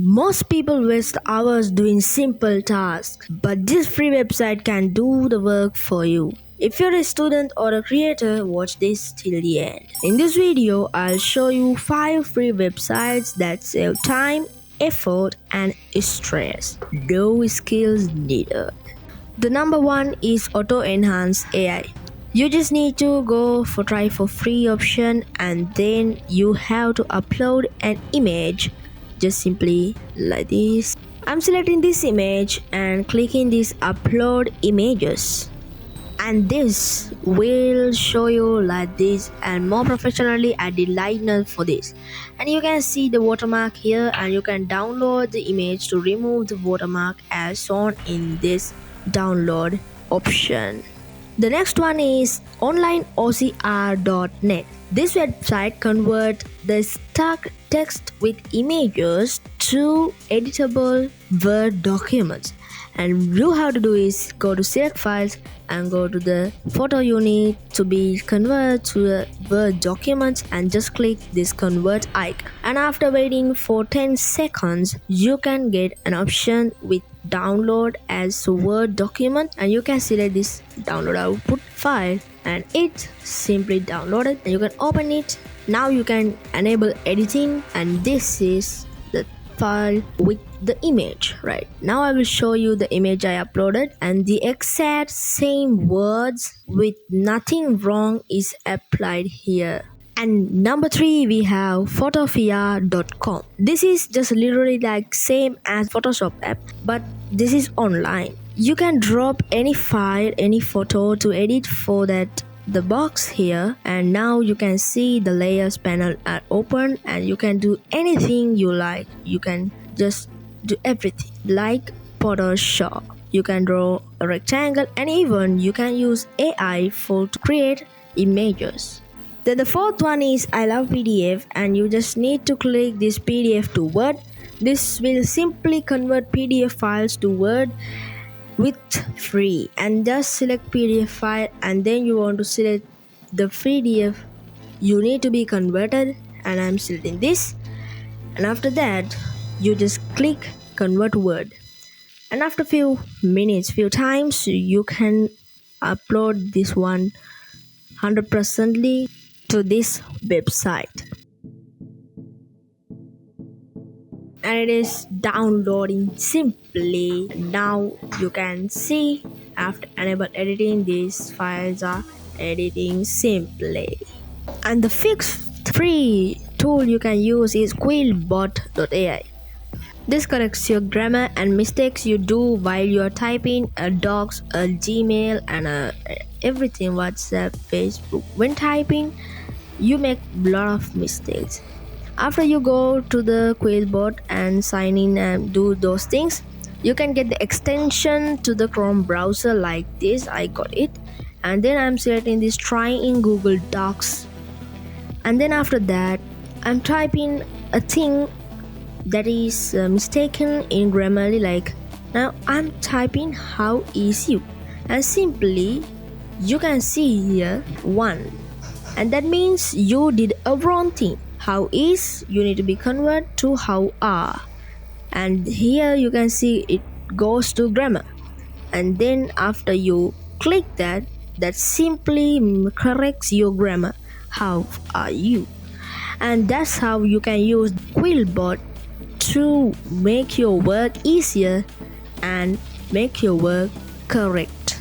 Most people waste hours doing simple tasks, but this free website can do the work for you. If you're a student or a creator, watch this till the end. In this video, I'll show you 5 free websites that save time, effort, and stress. No skills needed. The number 1 is Autoenhance.ai. You just need to go for try for free option, and then you have to upload an image just simply like this. I'm selecting this image and clicking this upload images, and this will show you like this, and more professionally I did liner for this, and you can see the watermark here, and you can download the image to remove the watermark as shown in this download option. The next one is onlineocr.net. This website converts the stuck text with images to editable Word documents. And you have to do is go to select files and go to the photo you need to be converted to a Word document, and just click this convert icon. And after waiting for 10 seconds, you can get an option with download as a Word document, and you can select this download output file, and it simply downloaded, and you can open it. Now you can enable editing, and this is the file with the image. Right now I will show you the image I uploaded, and the exact same words with nothing wrong is applied here. And number 3, we have Photopea.com. This is just literally like same as Photoshop app, but this is online. You can drop any file, any photo to edit for that the box here, and now you can see the layers panel are open, and you can do anything you like. You can just do everything like Photoshop. You can draw a rectangle, and even you can use AI to create images. Then the 4th one is iLovePDF, and you just need to click this PDF to Word. This will simply convert PDF files to Word with free, and just select PDF file, and then you want to select the PDF you need to be converted, and I'm selecting this, and after that you just click convert Word, and after few times you can upload this one 100% to this website, and it is downloading simply. Now you can see after enable editing, these files are editing simply. And the 5th free tool you can use is QuillBot.ai. This corrects your grammar and mistakes you do while you are typing a docs, a Gmail, and everything, WhatsApp, Facebook. When typing, you make a lot of mistakes. After you go to the QuillBot and sign in and do those things, you can get the extension to the Chrome browser like this. I got it, and then I'm selecting this try in Google Docs, and then after that I'm typing a thing that is mistaken in Grammarly, like now I'm typing how is you, and simply you can see here 1, and that means you did a wrong thing. How is you need to be converted to how are, and here you can see it goes to grammar, and then after you click that simply corrects your grammar. How are you? And that's how you can use QuillBot to make your work easier and make your work correct.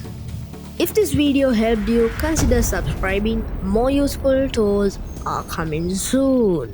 If this video helped you, consider subscribing. More useful tools are coming soon.